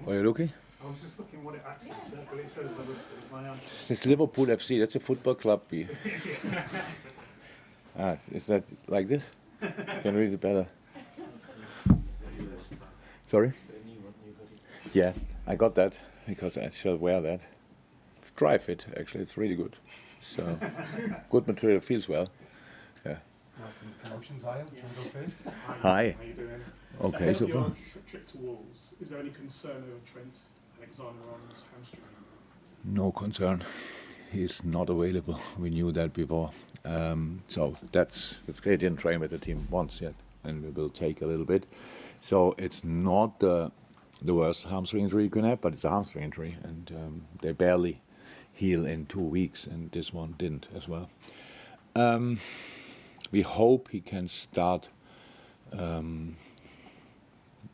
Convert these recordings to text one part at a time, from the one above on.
Are you looking? I was just looking what it actually said, but it says Liverpool. My answer. It's Liverpool FC. That's a football club. Is that like this? Can read it better. Sorry? Yeah, I got that because I shall wear that. It's dry fit, actually. It's really good. So, good material, feels well. Yeah. Promotions, hi. Can we go first? Hi. How you doing? Okay, so far. Your trip to Wolves, is there any concern over Trent, Alexander-Arnold's hamstring? No concern. He's not available. We knew that before. So that's great. Didn't train with the team once yet, and we will take a little bit. So it's not the worst hamstring injury you can have, but it's a hamstring injury, and they barely heal in 2 weeks, and this one didn't as well. We hope he can start,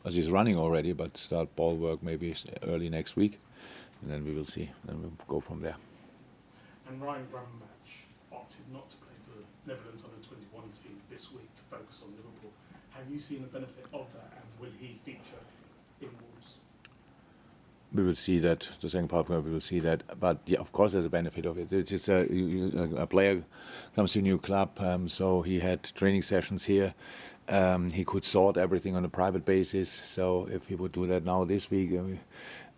as he's running already, but start ball work maybe early next week, and then we will see. Then we'll go from there. And Ryan Gravenberch opted not to play for the Netherlands under 21 team this week to focus on Liverpool. Have you seen the benefit of that, and will he feature in Wolves? We will see that. The second part, we will see that. But yeah, of course, there's a benefit of it. It's just a player comes to a new club, so he had training sessions here. He could sort everything on a private basis. So if he would do that now this week,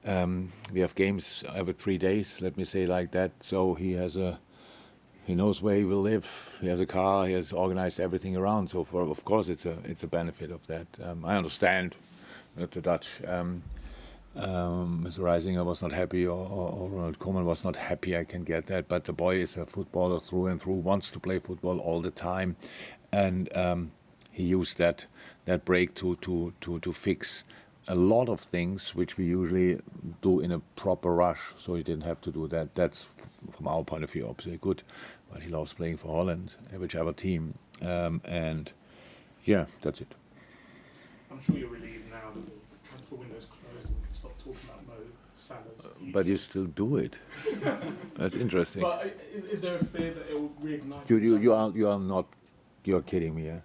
we have games every 3 days. Let me say like that. So he knows where he will live. He has a car. He has organized everything around. So of course, it's a benefit of that. I understand that the Dutch. Mr. Reisinger was not happy, or Ronald Koeman was not happy. I can get that, but the boy is a footballer through and through. Wants to play football all the time, and he used that break to fix a lot of things which we usually do in a proper rush. So he didn't have to do that. That's from our point of view obviously good, but he loves playing for Holland, whichever team, and yeah, that's it. I'm sure you're relieved now that the transfer window's closed and we can stop talking about Mo Salah's future. But you still do it. That's interesting. But is there a fear that it will reignite? You are not. You're kidding me, yeah?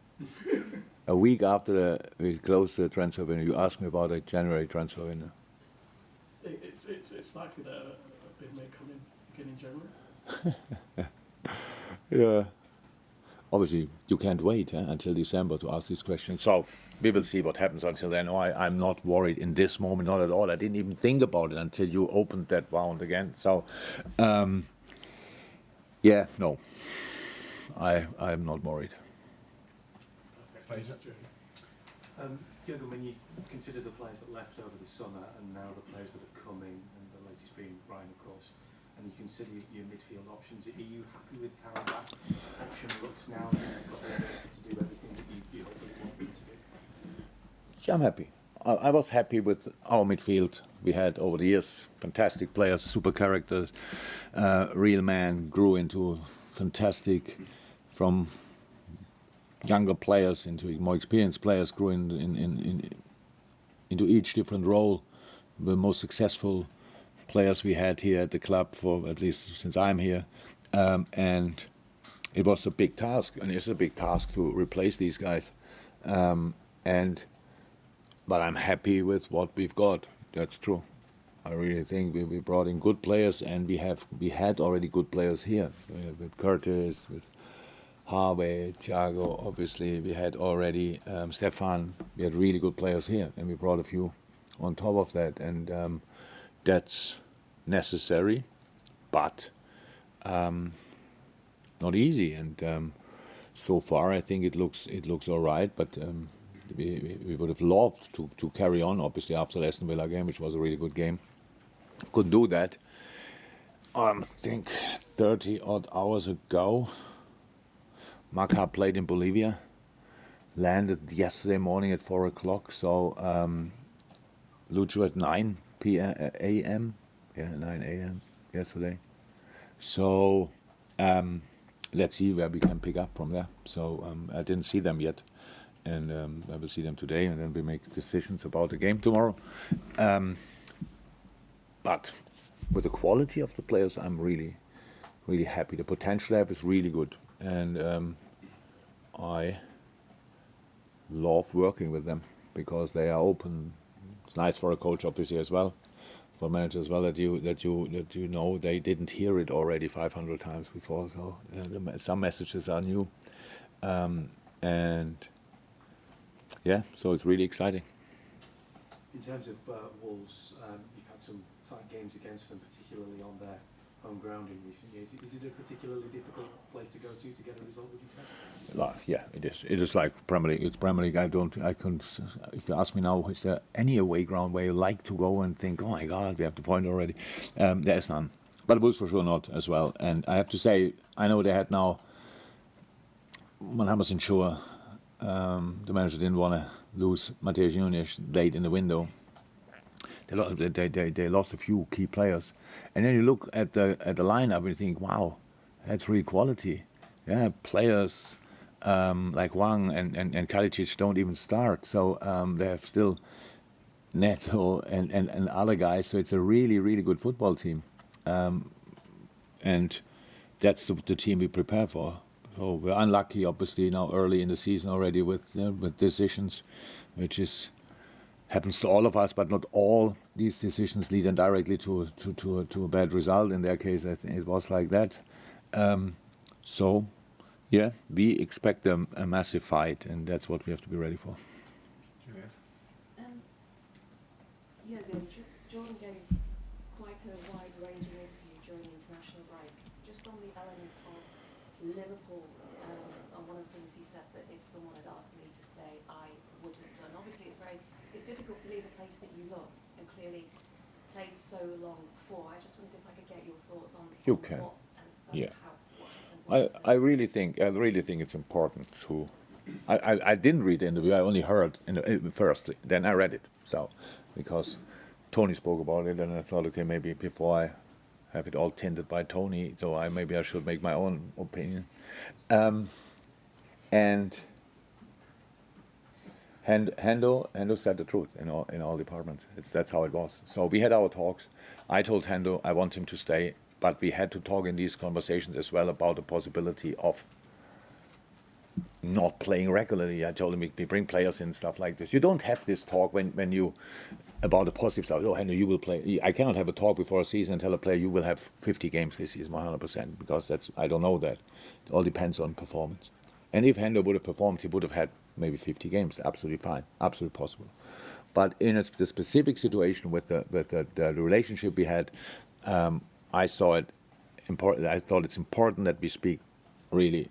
A week after we closed the transfer window, you asked me about a January transfer window. It's likely that a bid may come in again in January. Yeah. Obviously, you can't wait until December to ask these questions. So we will see what happens until then. No, I'm not worried in this moment, not at all. I didn't even think about it until you opened that round again. So, yeah, no, I'm not worried. Pleasure. Jurgen, when you consider the players that left over the summer and now the players that have come in, and the latest being Ryan, of course, and you consider your midfield options, are you happy with how that option looks now? You've got the ability to do everything that you hopefully want them to do? Yeah, I'm happy. I was happy with our midfield we had over the years. Fantastic players, super characters, real man, grew into fantastic from younger players into more experienced players, grew into each different role. The most successful players we had here at the club for at least since I'm here, and it was a big task, and it's a big task to replace these guys. But I'm happy with what we've got. That's true. I really think we brought in good players, and we had already good players here with Curtis, with Harvey, Thiago. Obviously, we had already Stefan. We had really good players here, and we brought a few on top of that, and that's necessary, but not easy. And so far, I think it looks all right. But we would have loved to carry on. Obviously, after the Aston Villa game, which was a really good game, couldn't do that. I think 30 odd hours ago, Maca played in Bolivia, landed yesterday morning at 4 o'clock. So Lucho at 9 a.m. Yeah, 9 a.m. yesterday. So let's see where we can pick up from there. So I didn't see them yet, and I will see them today, and then we make decisions about the game tomorrow. But with the quality of the players, I'm really, really happy. The potential they have is really good, and I love working with them because they are open It's nice for a coach, obviously, as well, for a manager as well, that you know they didn't hear it already 500 times before. So some messages are new, and yeah, so it's really exciting. In terms of Wolves, you've had some tight games against them, particularly on their home ground in recent years. Is it a particularly difficult place to go to get a result, would you say? Yeah, it is. It is like Premier League. It's Premier League. I couldn't. If you ask me now, is there any away ground where you like to go and think, oh my God, we have the point already? There is none. But Wolves for sure not as well. And I have to say, I know they had now 100% sure the manager didn't want to lose Mateusz Nunes late in the window. They lost a few key players, and then you look at the lineup and you think, wow, that's real quality. Yeah, players like Wang and Kalicic don't even start, so they have still Neto and other guys. So it's a really good football team, and that's the team we prepare for. So we're unlucky, obviously, now early in the season already with decisions, which happens to all of us, but not all these decisions lead directly to a bad result. In their case, I think it was like that. So, yeah, we expect a massive fight, and that's what we have to be ready for. Jurgen, Jordan gave quite a wide-ranging interview during the international break, just on the element of Liverpool. And one of the things he said that if someone had asked me to stay, I wouldn't have done. Obviously, it's difficult to leave a place that you love and clearly played so long for. I just wondered if I could get your thoughts on You can. what and Yeah. how what happened. I really think it's important to. I didn't read the interview. I only heard first. Then I read it. So, because Tony spoke about it, and I thought, okay, maybe before I have it all tinted by Tony, so maybe I should make my own opinion. And Hendo said the truth in all departments. That's how it was. So we had our talks. I told Hendo I want him to stay, but we had to talk in these conversations as well about the possibility of not playing regularly. I told him we bring players in and stuff like this. You don't have this talk when you about the positive stuff. Oh, Hendo, you will play. I cannot have a talk before a season and tell a player you will have 50 games this season, 100%, because I don't know that. It all depends on performance. And if Hendo would have performed, he would have had maybe 50 games. Absolutely fine, absolutely possible. But in the specific situation with the relationship we had, I saw it important. I thought it's important that we speak really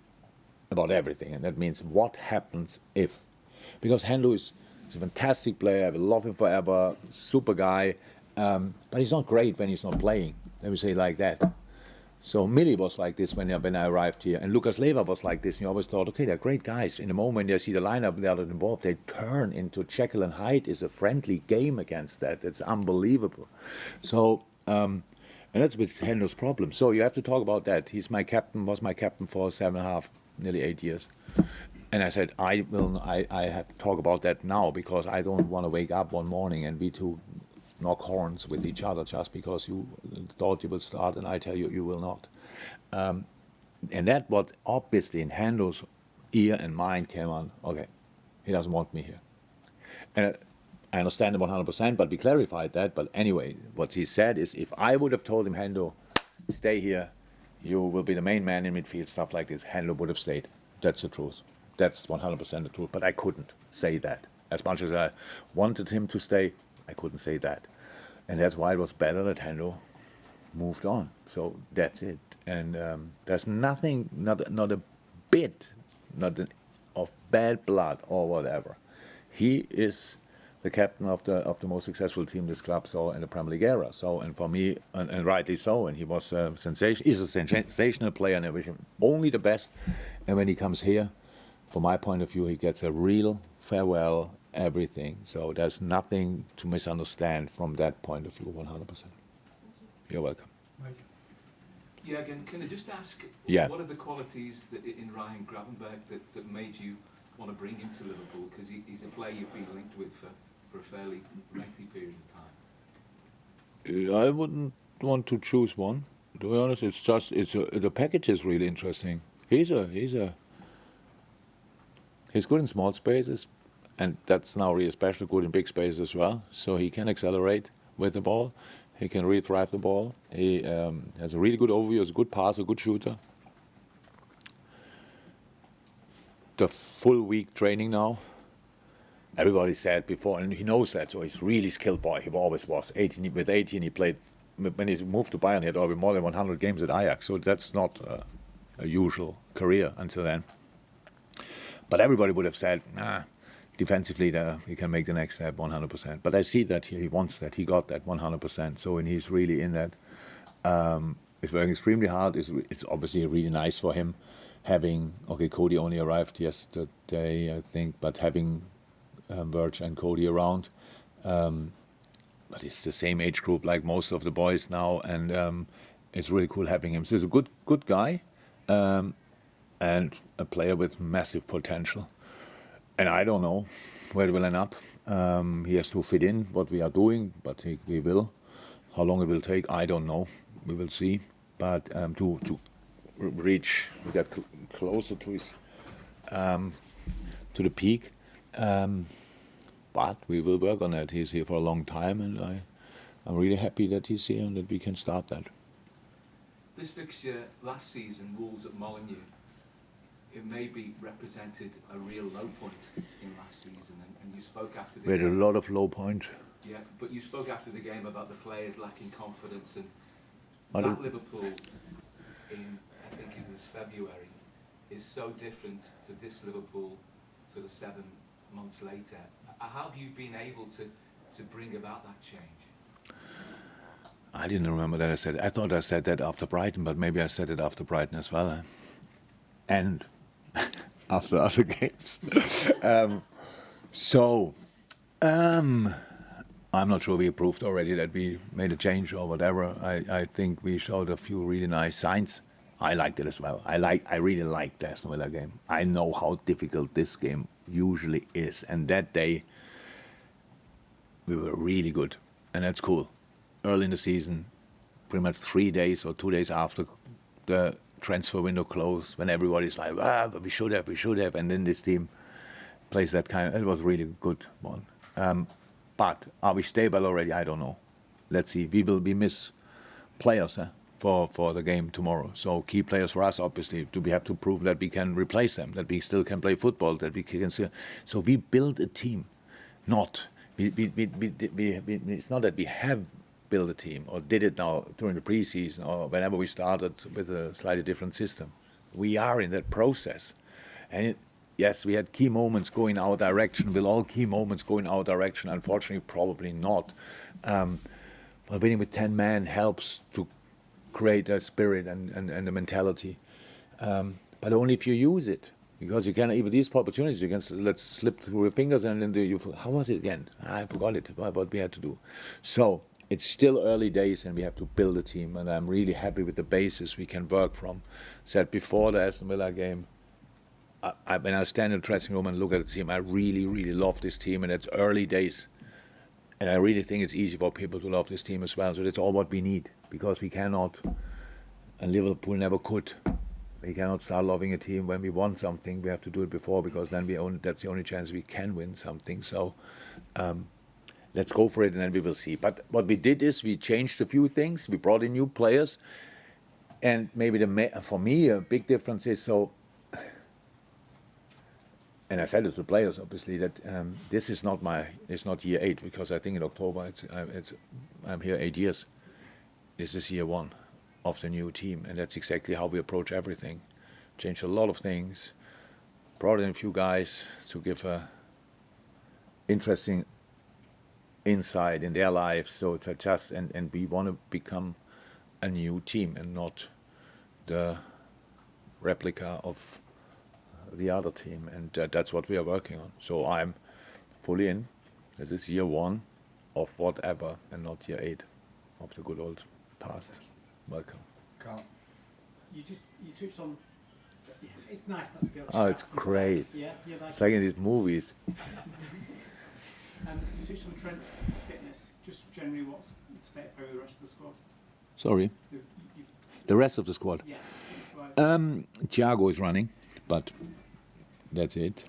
about everything, and that means what happens if, because Hendo is a fantastic player. I will love him forever. Super guy, but he's not great when he's not playing. Let me say it like that. So Millie was like this when I arrived here, and Lucas Leiva was like this. And you always thought, okay, they're great guys. In the moment when they see the lineup, they are not involved. They turn into Jekyll and Hyde. Is a friendly game against that. It's unbelievable. So, and that's with Hendo's problem. So you have to talk about that. He's my captain. Was my captain for 7.5, nearly 8 years. And I said, I have to talk about that now, because I don't want to wake up one morning and we two knock horns with each other just because you thought you would start and I tell you you will not. And that what obviously in Hendo's ear and mind came on, okay, he doesn't want me here. And I understand it 100%, but we clarified that. But anyway, what he said is, if I would have told him, Hendo, stay here, you will be the main man in midfield, stuff like this, Hendo would have stayed. That's the truth. That's 100% the truth. But I couldn't say that. As much as I wanted him to stay, I couldn't say that. And that's why it was better that Hendo moved on. So that's it. And there's nothing, not a bit, of bad blood or whatever. He is the captain of the most successful team this club saw in the Premier League era. So, and for me, and rightly so, and he was a sensation. He's a sensational player, and I wish him only the best. And when he comes here, from my point of view, he gets a real farewell, everything. So there's nothing to misunderstand from that point of view, 100%. You're welcome. Jurgen, can I just ask, Yeah. what are the qualities that in Ryan Gravenberch that made you want to bring him to Liverpool? Because he's a player you've been linked with for a fairly lengthy period of time. I wouldn't want to choose one. To be honest, the package is really interesting. He's good in small spaces, and that's now really especially good in big spaces as well. So he can accelerate with the ball. He can really drive the ball. He has a really good overview, is a good passer, good shooter. The full week training now. Everybody said before, and he knows that, so he's really skilled boy. He always was. 18, with 18, he played, when he moved to Bayern, he had already more than 100 games at Ajax, so that's not a usual career until then. But everybody would have said, defensively, he can make the next step 100%. But I see that he wants that. He got that 100%. So when he's really in that, he's working extremely hard. It's obviously really nice for him having, Cody only arrived yesterday, I think, but having Virg and Cody around. But it's the same age group like most of the boys now, and it's really cool having him. So he's a good guy, and a player with massive potential. And I don't know where it will end up. He has to fit in what we are doing, but he will. How long it will take, I don't know. We will see. But to reach, we get closer to his to the peak. But we will work on that. He's here for a long time, and I'm really happy that he's here and that we can start that. This fixture last season, Wolves at Molineux, it maybe represented a real low point in last season, and you spoke after the We had a game. lot of low points. Yeah, but you spoke after the game about the players lacking confidence, and I that don't- Liverpool in, I think it was February, is so different to this Liverpool sort of 7 months later. How have you been able to bring about that change? I didn't remember that I said it. I thought I said that after Brighton, but maybe I said it after Brighton as well. And after other games. I'm not sure we proved already that we made a change or whatever. I think we showed a few really nice signs. I liked it as well. I really liked the Aston Villa game. I know how difficult this game usually is. And that day, we were really good. And that's cool. Early in the season, pretty much 3 days or 2 days after the transfer window closed, when everybody's like, but we should have, and then this team plays that kind of, it was really good one. But are we stable already? I don't know. Let's see. We miss players for the game tomorrow. So key players for us, obviously. We have to prove that we can replace them, that we still can play football, that we can still. So we build a team, it's not that we have built a team or did it now during the preseason or whenever we started with a slightly different system. We are in that process. And yes, we had key moments going our direction. Will all key moments go in our direction? Unfortunately, probably not. But winning with 10 men helps to create a spirit and a mentality. But only if you use it. Because you can, even these opportunities, you can let's slip through your fingers and then how was it again? I forgot it, what we had to do. So it's still early days and we have to build a team. And I'm really happy with the basis we can work from. Said before the Aston Villa game, when I stand in the dressing room and look at the team, I really, really love this team, and it's early days. And I really think it's easy for people to love this team as well. So that's all what we need, because we cannot, and Liverpool never could, we cannot start loving a team when we won something. We have to do it before, because then that's the only chance we can win something. So let's go for it, and then we will see. But what we did is we changed a few things. We brought in new players. And maybe for me, a big difference is and I said it to the players, obviously, that this is it's not year 8, because I think in October I'm here 8 years. This is year 1 of the new team, and that's exactly how we approach everything. Changed a lot of things, brought in a few guys to give a interesting insight in their lives. So to adjust, and we want to become a new team and not the replica of the other team, and that's what we are working on. So I'm fully in. This is year 1 of whatever, and not year 8 of the good old past. Welcome. Carl, you touched on. It's nice not to be able to. Oh, it's great. Yeah, like It's like in these movies. you touched on Trent's fitness. Just generally, what's the state of play with the rest of the squad? Sorry, the rest of the squad. Yeah. Thiago is running, but that's it.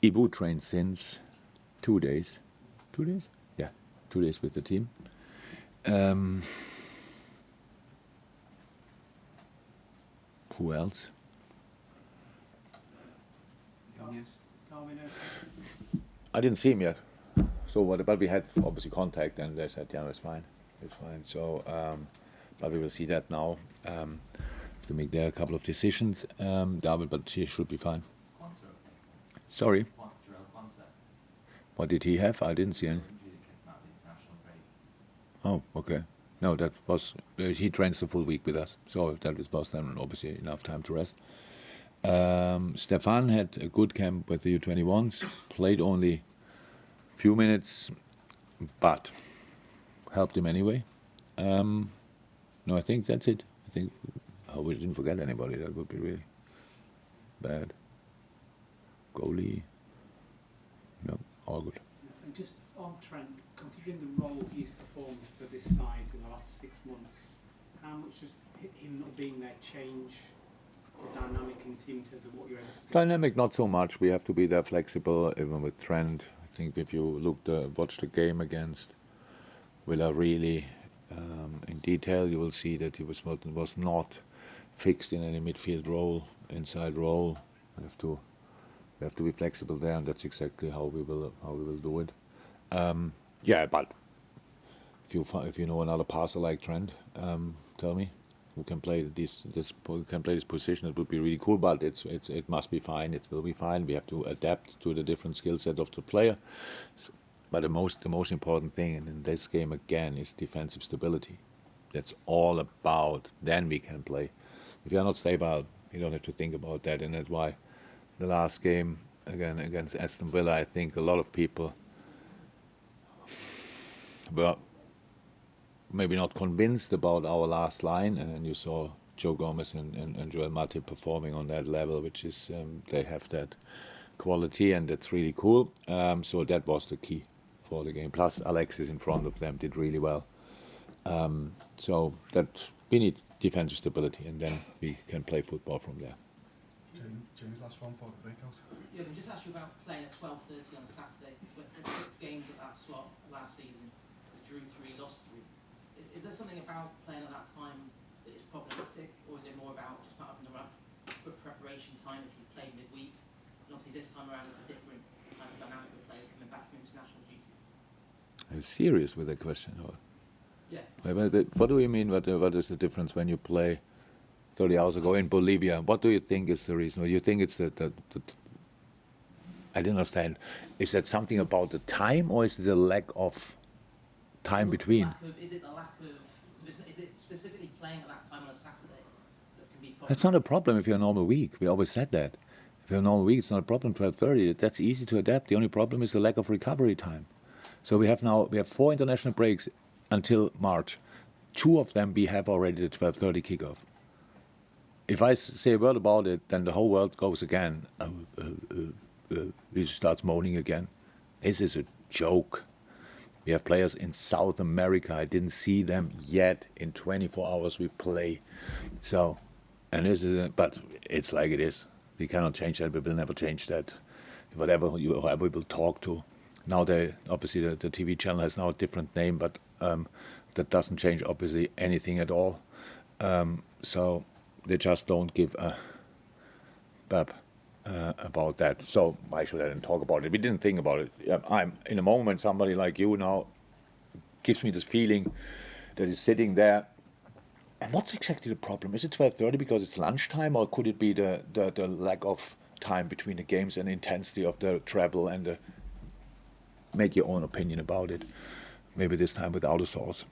Ibu trained since 2 days. 2 days? Yeah, 2 days with the team. Who else? I didn't see him yet. So but we had obviously contact, and they said, yeah, it's fine. So, but we will see that now. To make there a couple of decisions. David, but she should be fine. Sorry. What did he have? I didn't see any. Oh, okay. No, that was he trains the full week with us, so that was then obviously enough time to rest. Stefan had a good camp with the U21s, played only few minutes, but helped him anyway. No, I think that's it. I think I hope we didn't forget anybody. That would be really bad. Goalie. No, all good. And just on Trent, considering the role he's performed for this side in the last 6 months, how much does him not being there change the dynamic in the team in terms of what you're able to do? Dynamic, not so much. We have to be there flexible, even with Trent. I think if you watch the game against Villa really in detail, you will see that he was not fixed in any midfield role, inside role. We have to be flexible there, and that's exactly how we will do it. Yeah, but if you know another passer like Trent, tell me, who can play this position. It would be really cool, but it must be fine. It will be fine. We have to adapt to the different skill set of the player. But the most important thing in this game again is defensive stability. That's all about. Then we can play. If you are not stable, you don't have to think about that, and that's why the last game again against Aston Villa, I think a lot of people were maybe not convinced about our last line, and then you saw Joe Gomez and Joel Matip performing on that level, which is they have that quality, and that's really cool. So that was the key for the game. Plus Alexis in front of them did really well. So that we need defensive stability, and then we can play football from there. James, last one for the breakout. Yeah, I just asked you about playing at 12:30 on Saturday. We had 6 games at that slot last season. We drew 3, lost 3. Is there something about playing at that time that is problematic, or is it more about just not having enough preparation time if you've played midweek? And obviously this time around it's a different kind of dynamic with players coming back from international duty. Are you serious with that question? Or? Yeah. What do you mean? What is the difference when you play 30 hours ago in Bolivia? What do you think is the reason? Or do you think it's that I didn't understand. Is that something about the time, or is it the lack of time between? Is it the lack of? Is it specifically playing at that time on a Saturday that can be problematic? That's not a problem if you're a normal week. We always said that. If you're a normal week, it's not a problem. 12:30. That's easy to adapt. The only problem is the lack of recovery time. So we have 4 international breaks until March. 2 of them we have already the 12:30 kickoff. If I say a word about it, then the whole world goes again. He starts moaning again. This is a joke. We have players in South America. I didn't see them yet. In 24 hours we play. So, and but it's like it is. We cannot change that. We will never change that. Whoever we will talk to. Now obviously the TV channel has now a different name, but that doesn't change obviously anything at all. So they just don't give a bap about that. So why should I then talk about it? We didn't think about it. I'm in a moment. Somebody like you now gives me this feeling that is sitting there. And what's exactly the problem? Is it 12:30 because it's lunchtime, or could it be the lack of time between the games and intensity of the travel and make your own opinion about it? Maybe this time without a source.